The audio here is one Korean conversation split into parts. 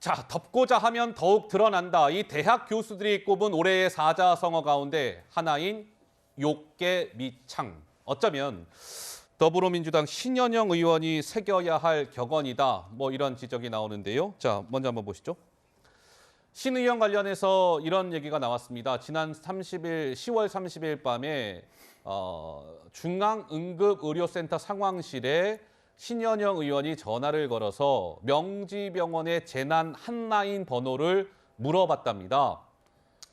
자, 덮고자 하면 더욱 드러난다. 이 대학 교수들이 꼽은 올해의 사자성어 가운데 하나인 욕계 미창. 어쩌면 더불어민주당 신현영 의원이 새겨야 할 격언이다. 뭐 이런 지적이 나오는데요. 자, 먼저 한번 보시죠. 신 의원 관련해서 이런 얘기가 나왔습니다. 지난 10월 30일 밤에 중앙응급의료센터 상황실에 신현영 의원이 전화를 걸어서 명지병원의 재난 핫라인 번호를 물어봤답니다.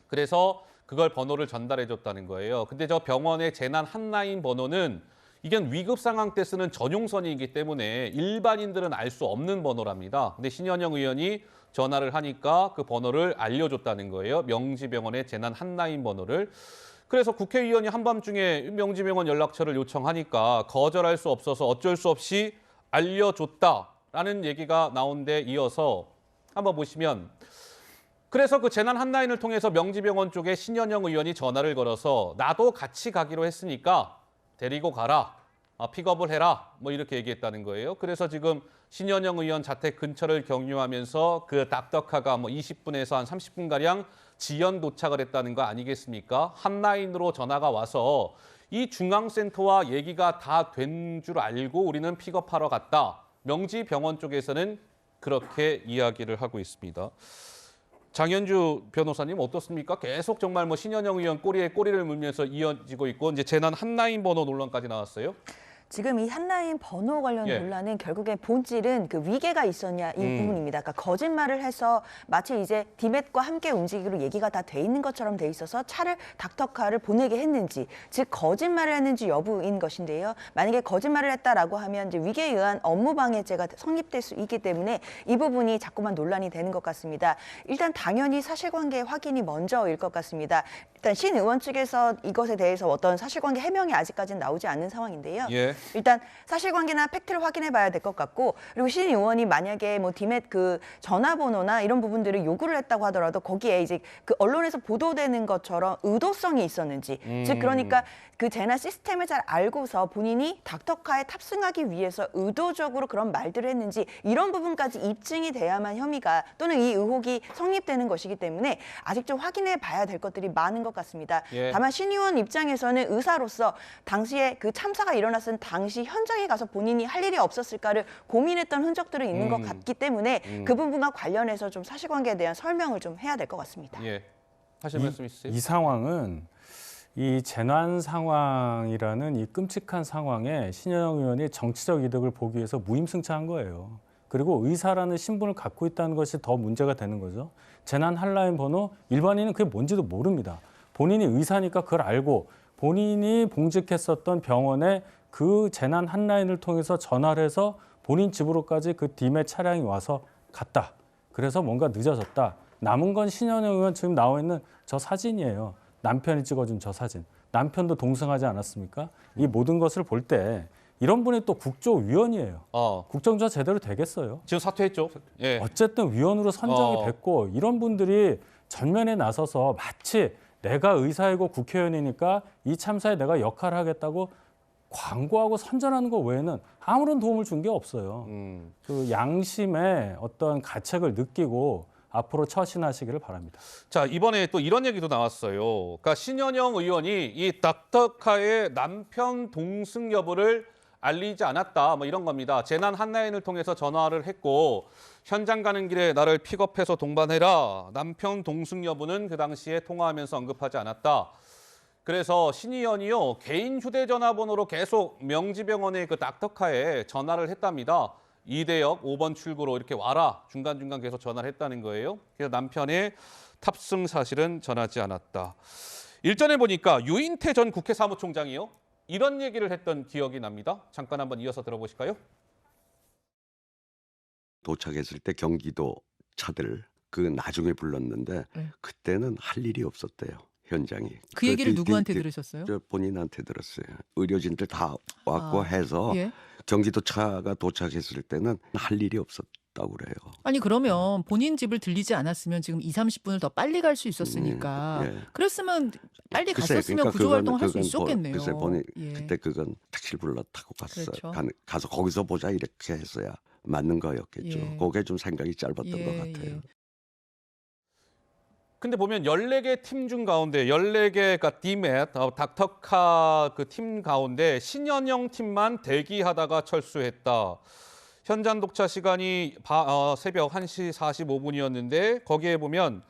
그래서 그걸 번호를 전달해줬다는 거예요. 근데 저 병원의 재난 핫라인 번호는 이건 위급 상황 때 쓰는 전용선이기 때문에 일반인들은 알 수 없는 번호랍니다. 근데 신현영 의원이 전화를 하니까 그 번호를 알려줬다는 거예요. 명지병원의 재난 핫라인 번호를. 그래서 국회의원이 한밤중에 명지병원 연락처를 요청하니까 거절할 수 없어서 어쩔 수 없이 알려줬다라는 얘기가 나온 데 이어서 한번 보시면 그래서 그 재난 핫라인을 통해서 명지병원 쪽에 신현영 의원이 전화를 걸어서 나도 같이 가기로 했으니까 데리고 가라, 픽업을 해라, 뭐 이렇게 얘기했다는 거예요. 그래서 지금 신현영 의원 자택 근처를 경유하면서 그 닥터카가 뭐 20분에서 한 30분가량 지연 도착을 했다는 거 아니겠습니까? 핫라인으로 전화가 와서 이 중앙센터와 얘기가 다 된 줄 알고 우리는 픽업하러 갔다. 명지병원 쪽에서는 그렇게 이야기를 하고 있습니다. 장현주 변호사님 어떻습니까? 계속 정말 뭐 신현영 의원 꼬리에 꼬리를 물면서 이어지고 있고 이제 재난 핫라인 번호 논란까지 나왔어요. 지금 이 핫라인 번호 관련 논란은 결국에 본질은 그 위계가 있었냐 이 부분입니다. 그러니까 거짓말을 해서 마치 이제 디맷과 함께 움직이기로 얘기가 다 돼 있는 것처럼 돼 있어서 차를 닥터카를 보내게 했는지, 즉 거짓말을 했는지 여부인 것인데요. 만약에 거짓말을 했다라고 하면 이제 위계에 의한 업무방해죄가 성립될 수 있기 때문에 이 부분이 자꾸만 논란이 되는 것 같습니다. 일단 당연히 사실관계 확인이 먼저일 것 같습니다. 일단 신 의원 측에서 이것에 대해서 어떤 사실관계 해명이 아직까지는 나오지 않은 상황인데요. 일단 사실관계나 팩트를 확인해봐야 될 것 같고, 그리고 신 의원이 만약에 뭐 디맷 그 전화번호나 이런 부분들을 요구를 했다고 하더라도 거기에 이제 그 언론에서 보도되는 것처럼 의도성이 있었는지, 즉 그러니까 그 재난 시스템을 잘 알고서 본인이 닥터카에 탑승하기 위해서 의도적으로 그런 말들을 했는지 이런 부분까지 입증이 돼야만 혐의가 또는 이 의혹이 성립되는 것이기 때문에 아직 좀 확인해봐야 될 것들이 많은 것 같습니다. 다만 신 의원 입장에서는 의사로서 당시에 그 참사가 일어났을 당시 현장에 가서 본인이 할 일이 없었을까를 고민했던 흔적들은 있는 것 같기 때문에 그 부분과 관련해서 좀 사실관계에 대한 설명을 좀 해야 될 것 같습니다. 하실 말씀 있으세요? 이 상황은 이 재난 상황이라는 이 끔찍한 상황에 신현영 의원이 정치적 이득을 보기 위해서 무임승차한 거예요. 그리고 의사라는 신분을 갖고 있다는 것이 더 문제가 되는 거죠. 재난 핫라인 번호, 일반인은 그게 뭔지도 모릅니다. 본인이 의사니까 그걸 알고 본인이 봉직했었던 병원에 그 재난 핫라인을 통해서 전화를 해서 본인 집으로까지 그 디맷 차량이 와서 갔다. 그래서 뭔가 늦어졌다. 남은 건 신현영 의원 지금 나와 있는 저 사진이에요. 남편이 찍어준 저 사진. 남편도 동승하지 않았습니까? 이 모든 것을 볼 때 이런 분이 또 국조위원이에요. 국정조사 제대로 되겠어요? 지금 사퇴했죠. 어쨌든 위원으로 선정이 됐고 이런 분들이 전면에 나서서 마치 내가 의사이고 국회의원이니까 이 참사에 내가 역할을 하겠다고 광고하고 선전하는 것 외에는 아무런 도움을 준 게 없어요. 그 양심의 어떤 가책을 느끼고 앞으로 처신하시기를 바랍니다. 자, 이번에 또 이런 얘기도 나왔어요. 그러니까 신현영 의원이 이 닥터카의 남편 동승 여부를 알리지 않았다. 뭐 이런 겁니다. 재난 핫라인을 통해서 전화를 했고 현장 가는 길에 나를 픽업해서 동반해라. 남편 동승 여부는 그 당시에 통화하면서 언급하지 않았다. 그래서 신 의원이요 개인 휴대전화 번호로 계속 명지병원의 그 닥터카에 전화를 했답니다. 이대역 5번 출구로 이렇게 와라. 중간중간 계속 전화를 했다는 거예요. 그래서 남편의 탑승 사실은 전하지 않았다. 일전에 보니까 유인태 전 국회 사무총장이요. 이런 얘기를 했던 기억이 납니다. 잠깐 한번 이어서 들어보실까요? 도착했을 때 경기도 차들 그 나중에 불렀는데 그때는 할 일이 없었대요. 현장이. 그 얘기를 누구한테 들으셨어요? 저 본인한테 들었어요. 의료진들 다 왔고 해서 경기도차가 도착했을 때는 할 일이 없었다고 그래요. 아니 그러면 본인 집을 들리지 않았으면 지금 20-30분을 더 빨리 갈 수 있었으니까 그랬으면 빨리 갔었으면 그러니까 구조활동 할 수 있었겠네요. 글쎄 그때 그건 택시를 불러 타고 갔어. 그렇죠. 가서 거기서 보자 이렇게 했어야 맞는 거였겠죠. 예. 그게 좀 생각이 짧았던 예, 것 같아요. 예. 근데 보면 14개 팀 중 가운데 14개, 그러니까 디맷, 닥터카 그 팀 가운데 신현영 팀만 대기하다가 철수했다. 현장 도착 시간이 새벽 1시 45분이었는데 거기에 보면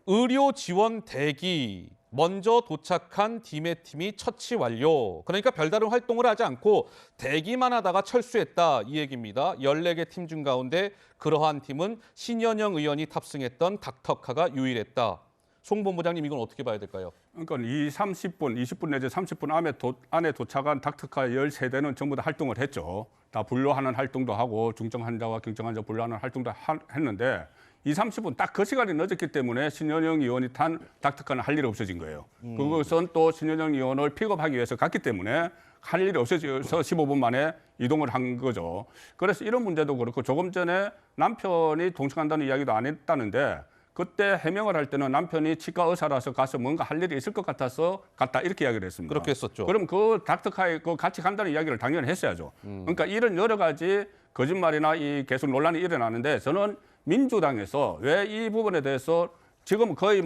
의료 지원 대기, 먼저 도착한 디맷 팀이 처치 완료. 그러니까 별다른 활동을 하지 않고 대기만 하다가 철수했다 이 얘기입니다. 14개 팀 중 가운데 그러한 팀은 신현영 의원이 탑승했던 닥터카가 유일했다. 송 본부장님 이건 어떻게 봐야 될까요? 그러니까 30분, 20분 내지 30분 안에 도착한 닥터카 13대는 전부 다 활동을 했죠. 다 분류하는 활동도 하고 중증 환자와 경증 환자 분류하는 활동도 했는데 30분 딱 그 시간이 늦었기 때문에 신현영 의원이 탄 닥터카는 할 일이 없어진 거예요. 그것은 또 신현영 의원을 픽업하기 위해서 갔기 때문에 할 일이 없어져서 15분 만에 이동을 한 거죠. 그래서 이런 문제도 그렇고 조금 전에 남편이 동승한다는 이야기도 안 했다는데 그때 해명을 할 때는 남편이 치과 의사라서 가서 뭔가 할 일이 있을 것 같아서 갔다 이렇게 이야기를 했습니다. 그렇게 했었죠. 그럼 그 닥터카에 같이 간다는 이야기를 당연히 했어야죠. 그러니까 이런 여러 가지 거짓말이나 이 계속 논란이 일어나는데 저는 민주당에서 왜 이 부분에 대해서 지금 거의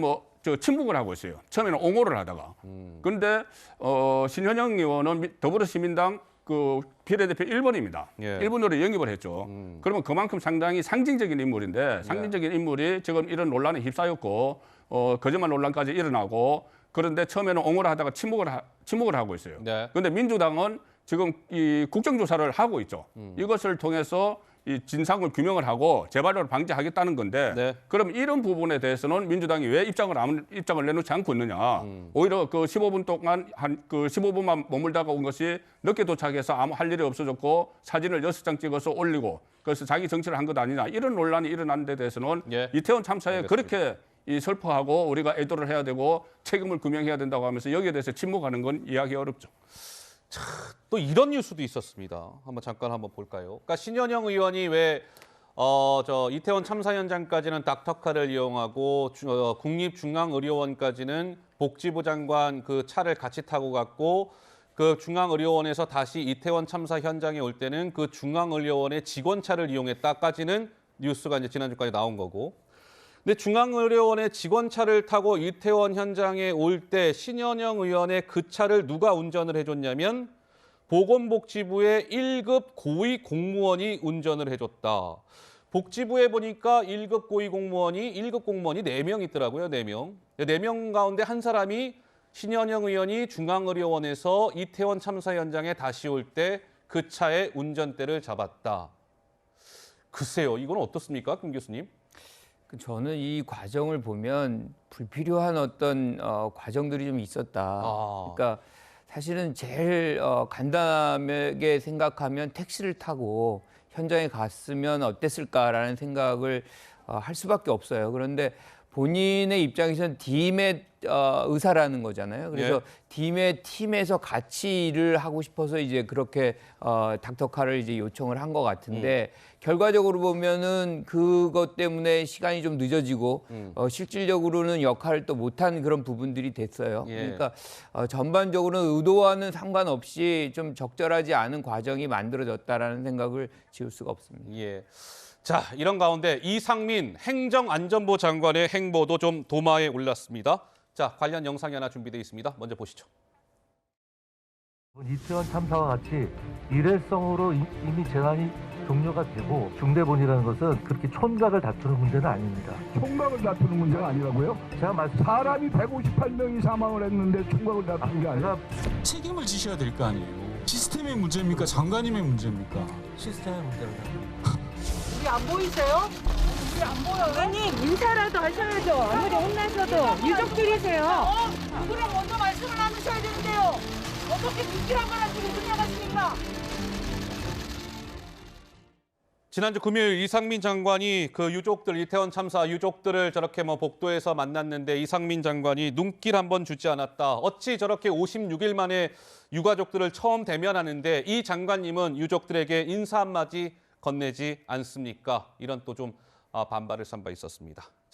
침묵을 하고 있어요. 처음에는 옹호를 하다가. 그런데 신현영 의원은 더불어시민당 그 비례대표 1번입니다. 예. 1번으로 영입을 했죠. 그러면 그만큼 상당히 상징적인 인물인데 상징적인 인물이 지금 이런 논란에 휩싸였고 거짓말 논란까지 일어나고 그런데 처음에는 옹호를 하다가 침묵을 하고 있어요. 네. 그런데 민주당은 지금 이 국정조사를 하고 있죠. 이것을 통해서 이 진상을 규명을 하고 재발을 방지하겠다는 건데 네. 그럼 이런 부분에 대해서는 민주당이 왜 입장을 내놓지 않고 있느냐. 오히려 그 15분 동안 그 15분만 머물다가 온 것이 늦게 도착해서 아무 할 일이 없어졌고 사진을 6장 찍어서 올리고 그래서 자기 정치를 한 것 아니냐. 이런 논란이 일어난 데 대해서는 예. 이태원 참사에 알겠습니다. 그렇게 설파하고 우리가 애도를 해야 되고 책임을 규명해야 된다고 하면서 여기에 대해서 침묵하는 건 이해하기 어렵죠. 또 이런 뉴스도 있었습니다. 한번 볼까요? 그러니까 신현영 의원이 왜 이태원 참사 현장까지는 닥터카를 이용하고 국립중앙의료원까지는 복지부 장관 그 차를 같이 타고 갔고 그 중앙의료원에서 다시 이태원 참사 현장에 올 때는 그 중앙의료원의 직원차를 이용했다까지는 뉴스가 이제 지난주까지 나온 거고. 근데 중앙의료원의 직원차를 타고 이태원 현장에 올 때 신현영 의원의 그 차를 누가 운전을 해줬냐면 보건복지부의 1급 고위 공무원이 운전을 해줬다. 복지부에 보니까 1급 고위 공무원이 1급 공무원이 4명 있더라고요. 4명. 4명 가운데 한 사람이 신현영 의원이 중앙의료원에서 이태원 참사 현장에 다시 올 때 그 차의 운전대를 잡았다. 글쎄요. 이건 어떻습니까? 김 교수님? 저는 이 과정을 보면 불필요한 어떤 과정들이 좀 있었다. 그러니까 사실은 제일 간단하게 생각하면 택시를 타고 현장에 갔으면 어땠을까라는 생각을 할 수밖에 없어요. 그런데 본인의 입장에서는 디맷 의사라는 거잖아요. 그래서 예. 디맷 팀에서 같이 일을 하고 싶어서 이제 그렇게 닥터카를 이제 요청을 한 것 같은데 결과적으로 보면은 그것 때문에 시간이 좀 늦어지고 실질적으로는 역할을 또 못한 그런 부분들이 됐어요. 예. 그러니까 전반적으로 의도와는 상관없이 좀 적절하지 않은 과정이 만들어졌다라는 생각을 지울 수가 없습니다. 예. 자, 이런 가운데 이상민 행정안전부 장관의 행보도 좀 도마에 올랐습니다. 자, 관련 영상이 하나 준비되어 있습니다. 먼저 보시죠. 이태원 참사와 같이 일회성으로 이미 재난이 종료가 되고 중대본이라는 것은 그렇게 촌각을 다투는 문제는 아닙니다. 총각을 다투는 문제가 아니라고요? 제가 사람이 158명이 사망을 했는데 총각을 다투는 게 아니라 책임을 지셔야 될 거 아니에요. 시스템의 문제입니까? 장관님의 문제입니까? 시스템의 문제를 우리 안 보이세요? 우리 안 보여요? 의원님 인사라도 하셔야죠. 아무리 혼나셔도 유족들이세요. 그럼 먼저 말씀을 나누셔야 되는데요. 어떻게 불길한 걸 가지고 끝나가십니까? 지난주 금요일 이상민 장관이 그 유족들, 이태원 참사 유족들을 저렇게 복도에서 만났는데 이상민 장관이 눈길 한번 주지 않았다. 어찌 저렇게 56일 만에 유가족들을 처음 대면하는데 이 장관님은 유족들에게 인사 한마디 건네지 않습니까? 이런 또 좀 반발을 산 바 있었습니다.